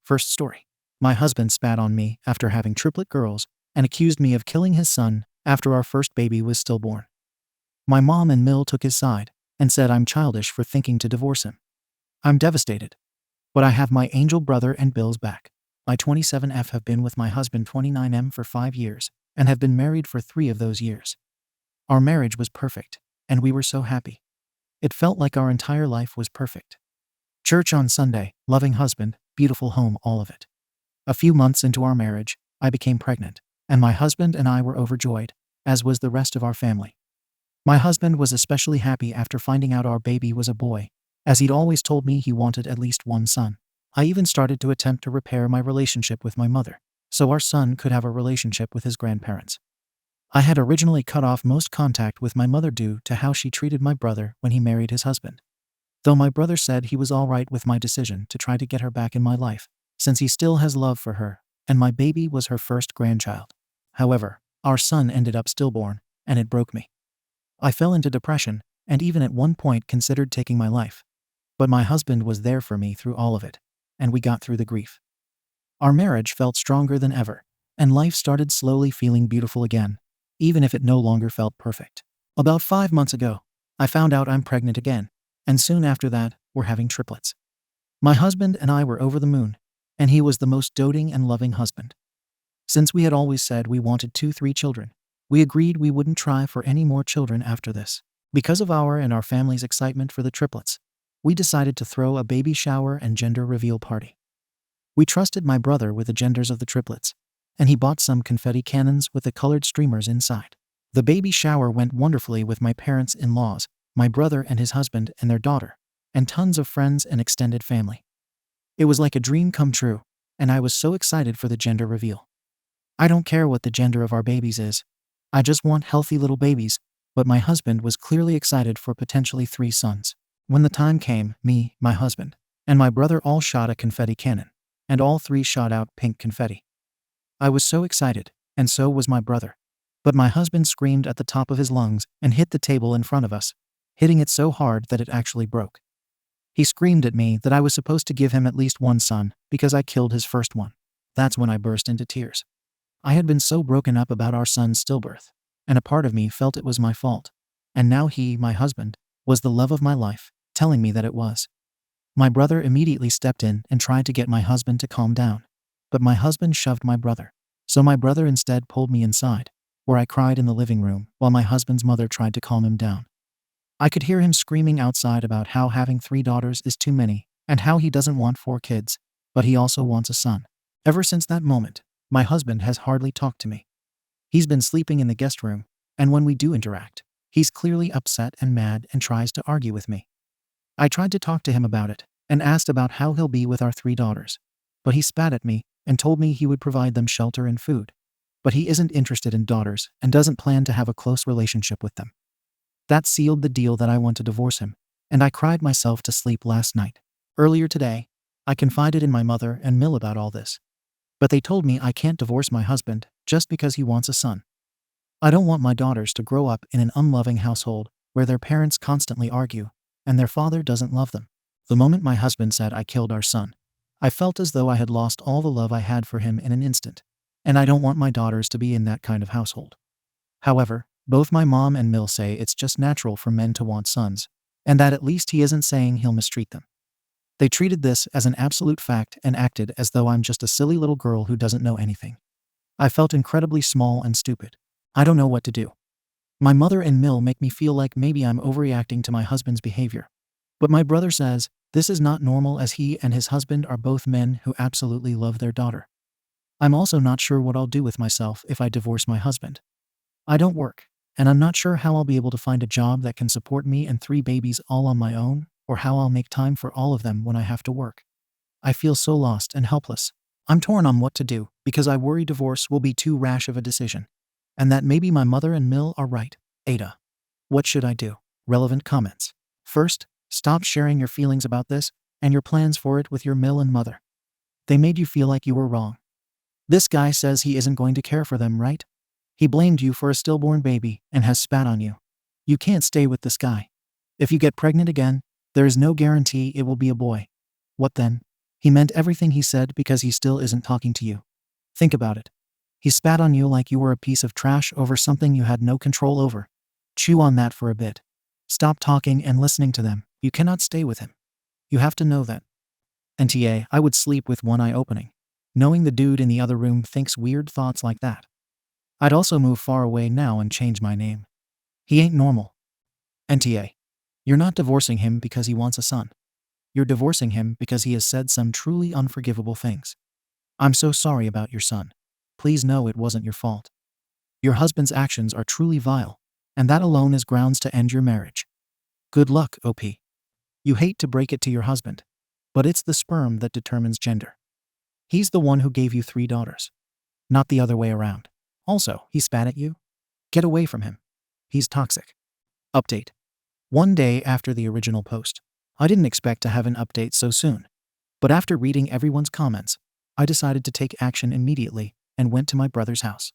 First story. My husband spat on me after having triplet girls and accused me of killing his son after our first baby was stillborn. My mom and Mill took his side and said I'm childish for thinking to divorce him. I'm devastated. But I have my angel brother and Bill's back. I 27F have been with my husband 29M for 5 years and have been married for 3 of those years. Our marriage was perfect, and we were so happy. It felt like our entire life was perfect. Church on Sunday, loving husband, beautiful home, all of it. A few months into our marriage, I became pregnant, and my husband and I were overjoyed, as was the rest of our family. My husband was especially happy after finding out our baby was a boy, as he'd always told me he wanted at least one son. I even started to attempt to repair my relationship with my mother, so our son could have a relationship with his grandparents. I had originally cut off most contact with my mother due to how she treated my brother when he married his husband. Though my brother said he was all right with my decision to try to get her back in my life, since he still has love for her, and my baby was her first grandchild. However, our son ended up stillborn, and it broke me. I fell into depression, and even at one point considered taking my life. But my husband was there for me through all of it, and we got through the grief. Our marriage felt stronger than ever, and life started slowly feeling beautiful again, even if it no longer felt perfect. About 5 months ago, I found out I'm pregnant again, and soon after that, we're having triplets. My husband and I were over the moon, and he was the most doting and loving husband. Since we had always said we wanted 2-3 children, we agreed we wouldn't try for any more children after this. Because of our and our family's excitement for the triplets, we decided to throw a baby shower and gender reveal party. We trusted my brother with the genders of the triplets, and he bought some confetti cannons with the colored streamers inside. The baby shower went wonderfully with my parents-in-laws, my brother and his husband and their daughter, and tons of friends and extended family. It was like a dream come true, and I was so excited for the gender reveal. I don't care what the gender of our babies is. I just want healthy little babies, but my husband was clearly excited for potentially 3 sons. When the time came, me, my husband, and my brother all shot a confetti cannon, and all 3 shot out pink confetti. I was so excited, and so was my brother. But my husband screamed at the top of his lungs and hit the table in front of us, hitting it so hard that it actually broke. He screamed at me that I was supposed to give him at least 1 son because I killed his first one. That's when I burst into tears. I had been so broken up about our son's stillbirth, and a part of me felt it was my fault. And now he, my husband, was the love of my life, telling me that it was. My brother immediately stepped in and tried to get my husband to calm down, but my husband shoved my brother. So my brother instead pulled me inside, where I cried in the living room while my husband's mother tried to calm him down. I could hear him screaming outside about how having 3 daughters is too many and how he doesn't want 4 kids, but he also wants a son. Ever since that moment, my husband has hardly talked to me. He's been sleeping in the guest room, and when we do interact, he's clearly upset and mad and tries to argue with me. I tried to talk to him about it and asked about how he'll be with our 3 daughters, but he spat at me and told me he would provide them shelter and food. But he isn't interested in daughters and doesn't plan to have a close relationship with them. That sealed the deal that I want to divorce him, and I cried myself to sleep last night. Earlier today, I confided in my mother and Mill about all this. But they told me I can't divorce my husband just because he wants a son. I don't want my daughters to grow up in an unloving household where their parents constantly argue and their father doesn't love them. The moment my husband said I killed our son, I felt as though I had lost all the love I had for him in an instant, and I don't want my daughters to be in that kind of household. However, both my mom and Mill say it's just natural for men to want sons, and that at least he isn't saying he'll mistreat them. They treated this as an absolute fact and acted as though I'm just a silly little girl who doesn't know anything. I felt incredibly small and stupid. I don't know what to do. My mother and Mill make me feel like maybe I'm overreacting to my husband's behavior. But my brother says this is not normal as he and his husband are both men who absolutely love their daughter. I'm also not sure what I'll do with myself if I divorce my husband. I don't work, and I'm not sure how I'll be able to find a job that can support me and 3 babies all on my own, or how I'll make time for all of them when I have to work. I feel so lost and helpless. I'm torn on what to do because I worry divorce will be too rash of a decision, and that maybe my mother and Mill are right. AITA. What should I do? Relevant comments. First, stop sharing your feelings about this and your plans for it with your Mill and mother. They made you feel like you were wrong. This guy says he isn't going to care for them, right? He blamed you for a stillborn baby and has spat on you. You can't stay with this guy. If you get pregnant again, there is no guarantee it will be a boy. What then? He meant everything he said because he still isn't talking to you. Think about it. He spat on you like you were a piece of trash over something you had no control over. Chew on that for a bit. Stop talking and listening to them. You cannot stay with him. You have to know that. NTA, I would sleep with one eye opening, knowing the dude in the other room thinks weird thoughts like that. I'd also move far away now and change my name. He ain't normal. NTA. You're not divorcing him because he wants a son. You're divorcing him because he has said some truly unforgivable things. I'm so sorry about your son. Please know it wasn't your fault. Your husband's actions are truly vile, and that alone is grounds to end your marriage. Good luck, OP. You hate to break it to your husband, but it's the sperm that determines gender. He's the one who gave you 3 daughters, not the other way around. Also, he spat at you? Get away from him. He's toxic. Update. One day after the original post. I didn't expect to have an update so soon, but after reading everyone's comments, I decided to take action immediately and went to my brother's house.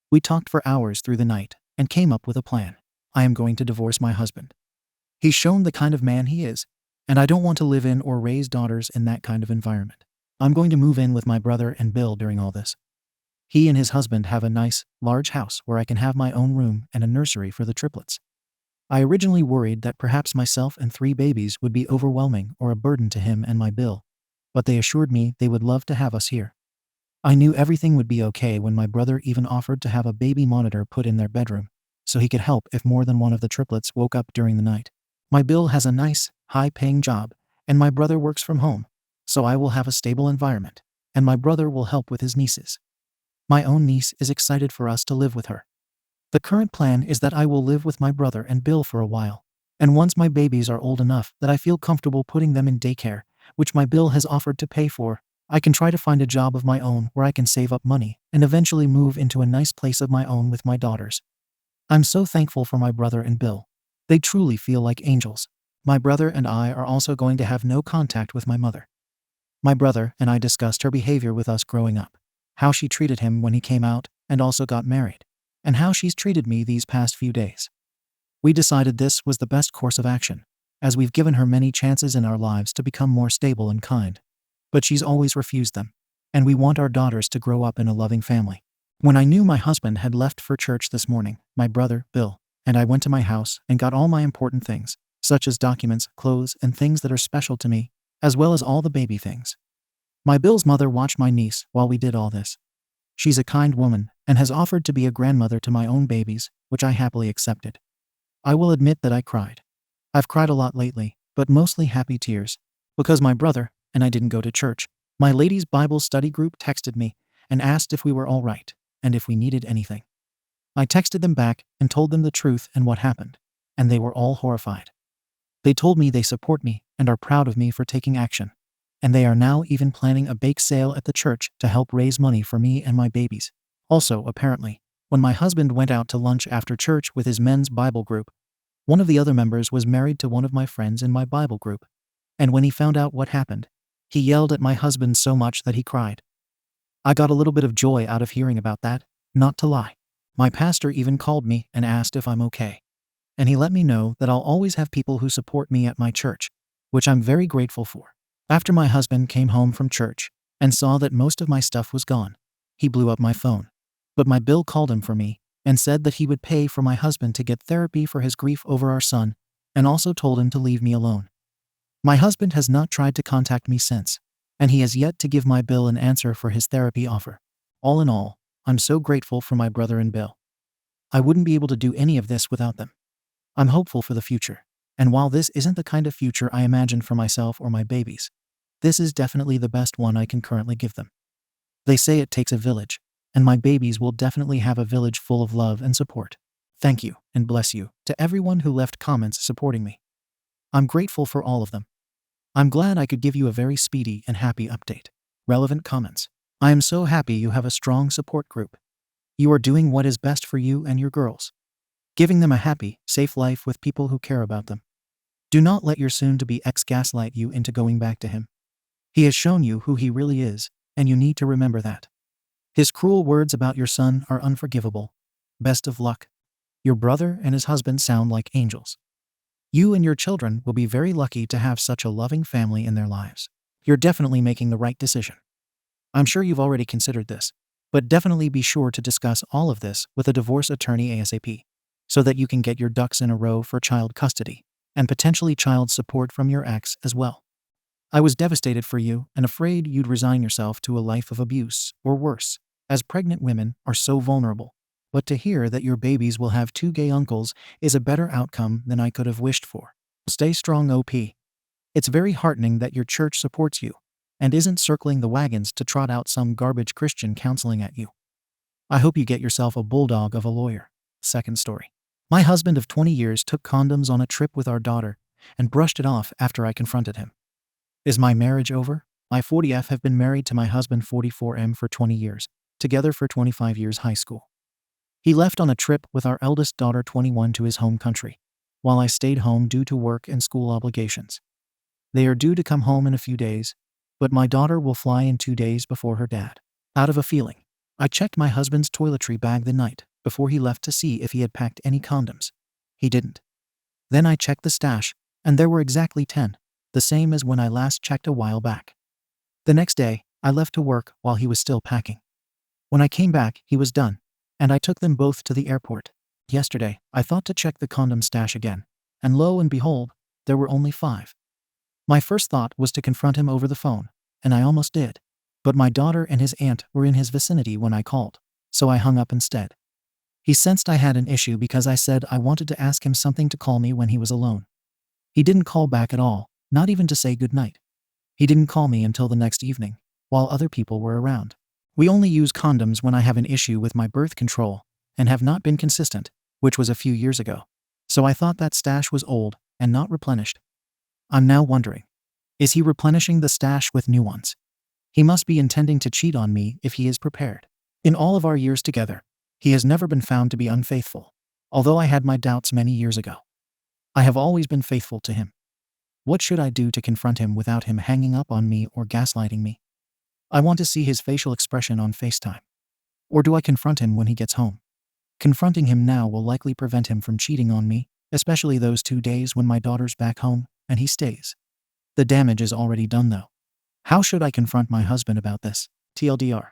We talked for hours through the night and came up with a plan. I am going to divorce my husband. He's shown the kind of man he is, and I don't want to live in or raise daughters in that kind of environment. I'm going to move in with my brother and Bill during all this. He and his husband have a nice, large house where I can have my own room and a nursery for the triplets. I originally worried that perhaps myself and 3 babies would be overwhelming or a burden to him and my Bill, but they assured me they would love to have us here. I knew everything would be okay when my brother even offered to have a baby monitor put in their bedroom, so he could help if more than one of the triplets woke up during the night. My Bill has a nice, high-paying job, and my brother works from home, so I will have a stable environment, and my brother will help with his nieces. My own niece is excited for us to live with her. The current plan is that I will live with my brother and Bill for a while, and once my babies are old enough that I feel comfortable putting them in daycare, which my Bill has offered to pay for, I can try to find a job of my own where I can save up money and eventually move into a nice place of my own with my daughters. I'm so thankful for my brother and Bill. They truly feel like angels. My brother and I are also going to have no contact with my mother. My brother and I discussed her behavior with us growing up, how she treated him when he came out and also got married, and how she's treated me these past few days. We decided this was the best course of action, as we've given her many chances in our lives to become more stable and kind, but she's always refused them, and we want our daughters to grow up in a loving family. When I knew my husband had left for church this morning, my brother, Bill, and I went to my house and got all my important things, such as documents, clothes, and things that are special to me, as well as all the baby things. My Bill's mother watched my niece while we did all this. She's a kind woman and has offered to be a grandmother to my own babies, which I happily accepted. I will admit that I cried. I've cried a lot lately, but mostly happy tears, because my brother and I didn't go to church. My ladies' Bible study group texted me and asked if we were all right and if we needed anything. I texted them back and told them the truth and what happened, and they were all horrified. They told me they support me and are proud of me for taking action, and they are now even planning a bake sale at the church to help raise money for me and my babies. Also, apparently, when my husband went out to lunch after church with his men's Bible group, one of the other members was married to one of my friends in my Bible group, and when he found out what happened, he yelled at my husband so much that he cried. I got a little bit of joy out of hearing about that, not to lie. My pastor even called me and asked if I'm okay. And he let me know that I'll always have people who support me at my church, which I'm very grateful for. After my husband came home from church and saw that most of my stuff was gone, he blew up my phone. But my Bill called him for me and said that he would pay for my husband to get therapy for his grief over our son, and also told him to leave me alone. My husband has not tried to contact me since, and he has yet to give my Bill an answer for his therapy offer. All in all, I'm so grateful for my brother and Bill. I wouldn't be able to do any of this without them. I'm hopeful for the future, and while this isn't the kind of future I imagine for myself or my babies, this is definitely the best one I can currently give them. They say it takes a village, and my babies will definitely have a village full of love and support. Thank you, and bless you, to everyone who left comments supporting me. I'm grateful for all of them. I'm glad I could give you a very speedy and happy update. Relevant comments. I am so happy you have a strong support group. You are doing what is best for you and your girls, giving them a happy, safe life with people who care about them. Do not let your soon-to-be ex gaslight you into going back to him. He has shown you who he really is, and you need to remember that. His cruel words about your son are unforgivable. Best of luck. Your brother and his husband sound like angels. You and your children will be very lucky to have such a loving family in their lives. You're definitely making the right decision. I'm sure you've already considered this, but definitely be sure to discuss all of this with a divorce attorney ASAP, so that you can get your ducks in a row for child custody and potentially child support from your ex as well. I was devastated for you and afraid you'd resign yourself to a life of abuse or worse, as pregnant women are so vulnerable. But to hear that your babies will have 2 gay uncles is a better outcome than I could have wished for. Stay strong, OP. It's very heartening that your church supports you and isn't circling the wagons to trot out some garbage Christian counseling at you. I hope you get yourself a bulldog of a lawyer. Second story. My husband of 20 years took condoms on a trip with our daughter and brushed it off after I confronted him. Is my marriage over? I 40F have been married to my husband 44M for 20 years, together for 25 years high school. He left on a trip with our eldest daughter 21 to his home country, while I stayed home due to work and school obligations. They are due to come home in a few days, but my daughter will fly in 2 days before her dad. Out of a feeling, I checked my husband's toiletry bag the night before he left to see if he had packed any condoms. He didn't. Then I checked the stash, and there were exactly 10, the same as when I last checked a while back. The next day, I left to work while he was still packing. When I came back, he was done, and I took them both to the airport. Yesterday, I thought to check the condom stash again, and lo and behold, there were only 5. My first thought was to confront him over the phone, and I almost did. But my daughter and his aunt were in his vicinity when I called, so I hung up instead. He sensed I had an issue because I said I wanted to ask him something to call me when he was alone. He didn't call back at all, not even to say goodnight. He didn't call me until the next evening, while other people were around. We only use condoms when I have an issue with my birth control and have not been consistent, which was a few years ago. So I thought that stash was old and not replenished. I'm now wondering, is he replenishing the stash with new ones? He must be intending to cheat on me if he is prepared. In all of our years together, he has never been found to be unfaithful, although I had my doubts many years ago. I have always been faithful to him. What should I do to confront him without him hanging up on me or gaslighting me? I want to see his facial expression on FaceTime. Or do I confront him when he gets home? Confronting him now will likely prevent him from cheating on me, especially those 2 days when my daughter's back home and he stays. The damage is already done though. How should I confront my husband about this? TLDR.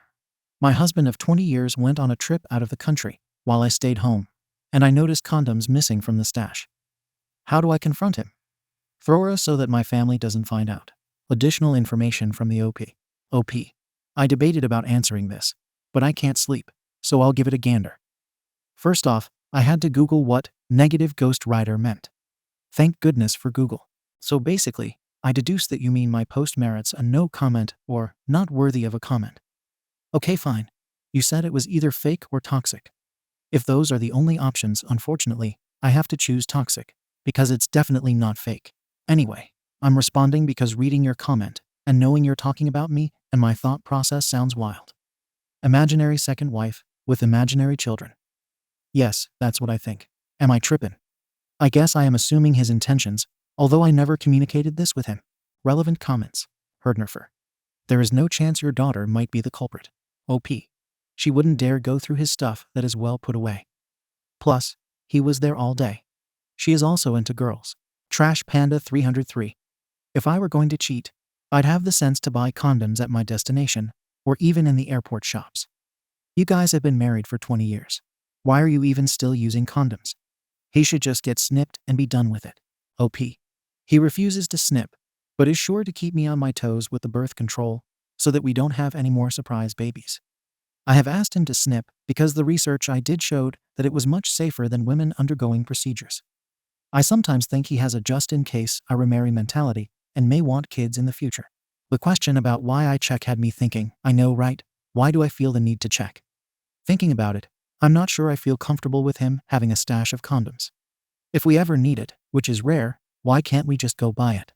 My husband of 20 years went on a trip out of the country while I stayed home, and I noticed condoms missing from the stash. How do I confront him? Throw her so that my family doesn't find out. Additional information from the OP. I debated about answering this, but I can't sleep, so I'll give it a gander. First off, I had to Google what negative ghost rider meant. Thank goodness for Google. So basically, I deduced that you mean my post merits a no comment or not worthy of a comment. Okay, fine. You said it was either fake or toxic. If those are the only options, unfortunately, I have to choose toxic, because it's definitely not fake. Anyway, I'm responding because reading your comment and knowing you're talking about me and my thought process sounds wild. Imaginary second wife with imaginary children. Yes, that's what I think. Am I trippin'? I guess I am assuming his intentions, although I never communicated this with him. Relevant comments. Herdnerfer. There is no chance your daughter might be the culprit. OP. She wouldn't dare go through his stuff that is well put away. Plus, he was there all day. She is also into girls. Trash Panda 303. If I were going to cheat, I'd have the sense to buy condoms at my destination, or even in the airport shops. You guys have been married for 20 years. Why are you even still using condoms? He should just get snipped and be done with it. OP. He refuses to snip, but is sure to keep me on my toes with the birth control so that we don't have any more surprise babies. I have asked him to snip because the research I did showed that it was much safer than women undergoing procedures. I sometimes think he has a just-in-case I remarry mentality and may want kids in the future. The question about why I check had me thinking, I know, right? Why do I feel the need to check? Thinking about it, I'm not sure I feel comfortable with him having a stash of condoms. If we ever need it, which is rare, why can't we just go buy it?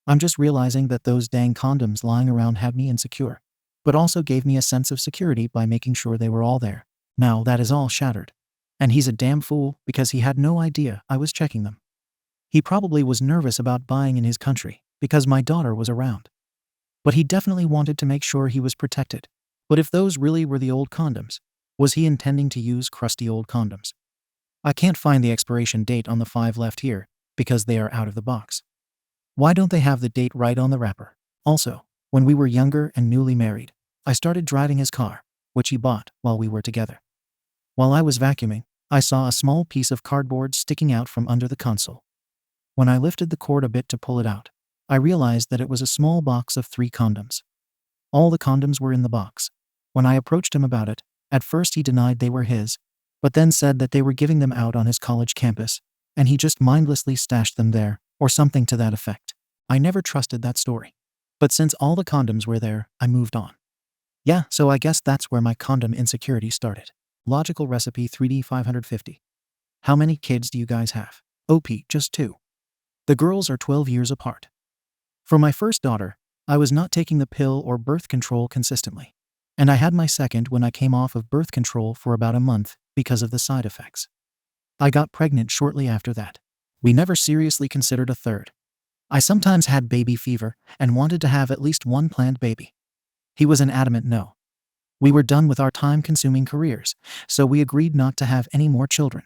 I'm just realizing that those dang condoms lying around had me insecure, but also gave me a sense of security by making sure they were all there. Now that is all shattered. And he's a damn fool because he had no idea I was checking them. He probably was nervous about buying in his country because my daughter was around. But he definitely wanted to make sure he was protected. But if those really were the old condoms, was he intending to use crusty old condoms? I can't find the expiration date on the 5 left here because they are out of the box. Why don't they have the date right on the wrapper? Also, When we were younger and newly married, I started driving his car, which he bought while we were together. While I was vacuuming, I saw a small piece of cardboard sticking out from under the console. When I lifted the cord a bit to pull it out, I realized that it was a small box of 3 condoms. All the condoms were in the box. When I approached him about it, at first he denied they were his, but then said that they were giving them out on his college campus, and he just mindlessly stashed them there, or something to that effect. I never trusted that story. But since all the condoms were there, I moved on. Yeah, so I guess that's where my condom insecurity started. Logical recipe 3D 550. How many kids do you guys have? OP, just 2. The girls are 12 years apart. For my first daughter, I was not taking the pill or birth control consistently. And I had my second when I came off of birth control for about a month because of the side effects. I got pregnant shortly after that. We never seriously considered a third. I sometimes had baby fever and wanted to have at least one planned baby. He was an adamant no. We were done with our time-consuming careers, so we agreed not to have any more children.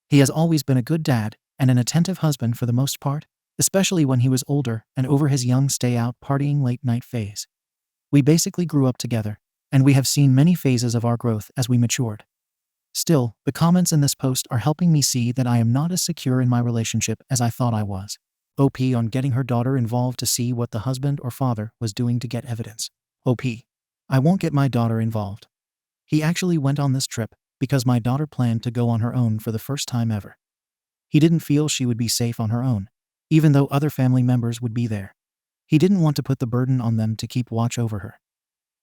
He has always been a good dad and an attentive husband for the most part, especially when he was older and over his young stay-out partying late-night phase. We basically grew up together, and we have seen many phases of our growth as we matured. Still, the comments in this post are helping me see that I am not as secure in my relationship as I thought I was. OP on getting her daughter involved to see what the husband or father was doing to get evidence. OP. I won't get my daughter involved. He actually went on this trip because my daughter planned to go on her own for the first time ever. He didn't feel she would be safe on her own, even though other family members would be there. He didn't want to put the burden on them to keep watch over her.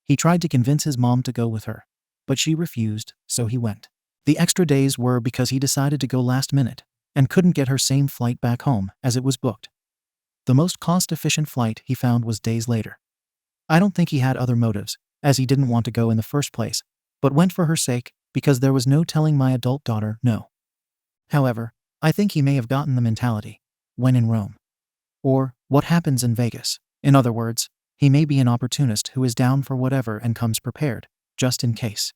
He tried to convince his mom to go with her, but she refused, so he went. The extra days were because he decided to go last minute and couldn't get her same flight back home as it was booked. The most cost-efficient flight he found was days later. I don't think he had other motives, as he didn't want to go in the first place, but went for her sake because there was no telling my adult daughter no. However, I think he may have gotten the mentality, when in Rome. Or, what happens in Vegas? In other words, he may be an opportunist who is down for whatever and comes prepared, just in case.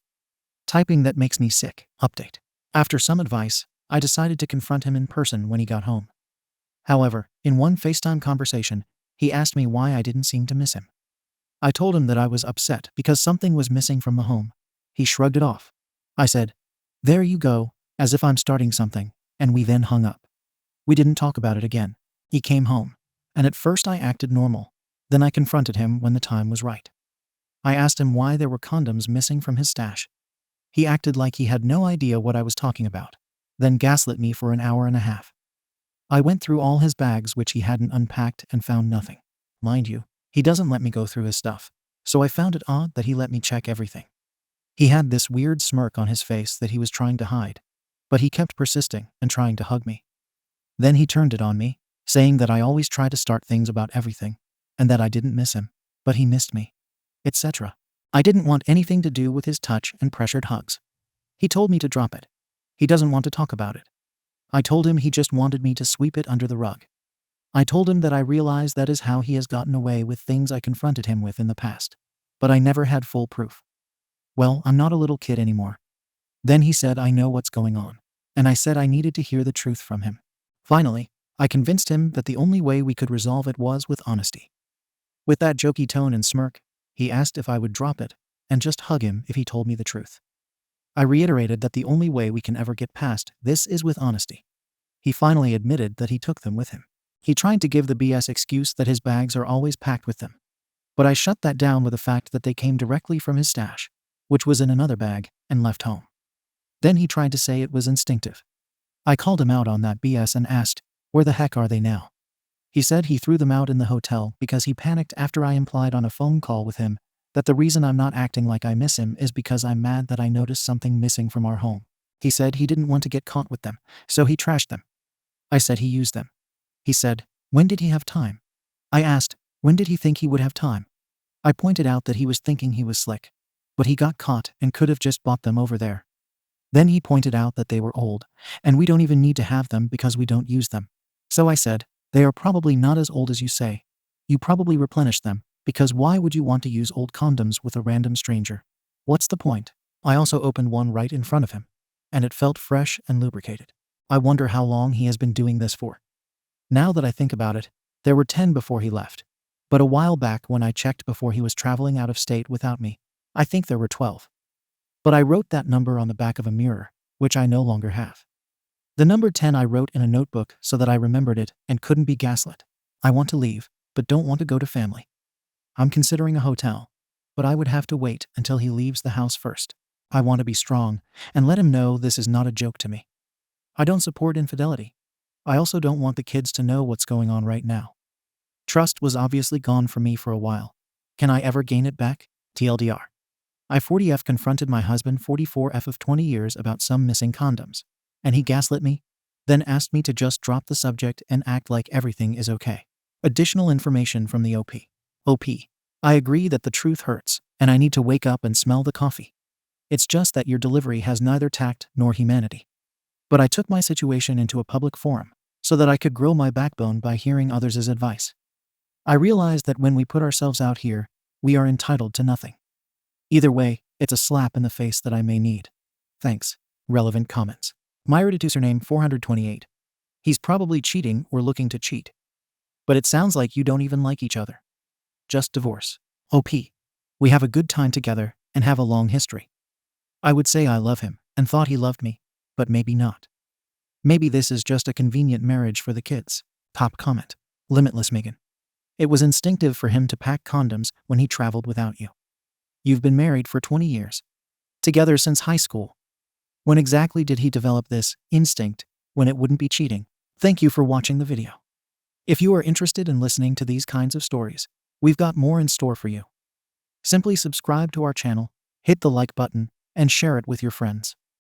Typing that makes me sick. Update. After some advice, I decided to confront him in person when he got home. However, in one FaceTime conversation, he asked me why I didn't seem to miss him. I told him that I was upset because something was missing from the home. He shrugged it off. I said, "There you go," as if I'm starting something, and we then hung up. We didn't talk about it again. He came home, and at first I acted normal. Then I confronted him when the time was right. I asked him why there were condoms missing from his stash. He acted like he had no idea what I was talking about, then gaslit me for an hour and a half. I went through all his bags which he hadn't unpacked and found nothing. Mind you, he doesn't let me go through his stuff, so I found it odd that he let me check everything. He had this weird smirk on his face that he was trying to hide, but he kept persisting and trying to hug me. Then he turned it on me, saying that I always try to start things about everything, and that I didn't miss him, but he missed me, etc. I didn't want anything to do with his touch and pressured hugs. He told me to drop it. He doesn't want to talk about it. I told him he just wanted me to sweep it under the rug. I told him that I realized that is how he has gotten away with things I confronted him with in the past, but I never had full proof. Well, I'm not a little kid anymore. Then he said I know what's going on, and I said I needed to hear the truth from him. Finally, I convinced him that the only way we could resolve it was with honesty. With that jokey tone and smirk, he asked if I would drop it and just hug him if he told me the truth. I reiterated that the only way we can ever get past this is with honesty. He finally admitted that he took them with him. He tried to give the BS excuse that his bags are always packed with them, but I shut that down with the fact that they came directly from his stash, which was in another bag, and left home. Then he tried to say it was instinctive. I called him out on that BS and asked, where the heck are they now? He said he threw them out in the hotel because he panicked after I implied on a phone call with him that the reason I'm not acting like I miss him is because I'm mad that I noticed something missing from our home. He said he didn't want to get caught with them, so he trashed them. I said he used them. He said, when did he have time? I asked, when did he think he would have time? I pointed out that he was thinking he was slick, but he got caught and could have just bought them over there. Then he pointed out that they were old, and we don't even need to have them because we don't use them. So I said, they are probably not as old as you say. You probably replenished them, because why would you want to use old condoms with a random stranger? What's the point? I also opened one right in front of him, and it felt fresh and lubricated. I wonder how long he has been doing this for. Now that I think about it, there were 10 before he left, But a while back when I checked before he was traveling out of state without me, I think there were 12. But I wrote that number on the back of a mirror, which I no longer have. The number 10 I wrote in a notebook so that I remembered it and couldn't be gaslit. I want to leave, but don't want to go to family. I'm considering a hotel, but I would have to wait until he leaves the house first. I want to be strong and let him know this is not a joke to me. I don't support infidelity. I also don't want the kids to know what's going on right now. Trust was obviously gone from me for a while. Can I ever gain it back? TLDR. I 40F confronted my husband 44F of 20 years about some missing condoms, and he gaslit me, then asked me to just drop the subject and act like everything is okay. Additional information from the OP. OP. I agree that the truth hurts, and I need to wake up and smell the coffee. It's just that your delivery has neither tact nor humanity. But I took my situation into a public forum so that I could grow my backbone by hearing others' advice. I realized that when we put ourselves out here, we are entitled to nothing. Either way, it's a slap in the face that I may need. Thanks. Relevant comments. My Reddit username 428. He's probably cheating or looking to cheat. But it sounds like you don't even like each other. Just divorce. OP. We have a good time together and have a long history. I would say I love him and thought he loved me, but maybe not. Maybe this is just a convenient marriage for the kids. Top comment. Limitless Megan. It was instinctive for him to pack condoms when he traveled without you. You've been married for 20 years. Together since high school. When exactly did he develop this instinct when it wouldn't be cheating? Thank you for watching the video. If you are interested in listening to these kinds of stories, we've got more in store for you. Simply subscribe to our channel, hit the like button, and share it with your friends.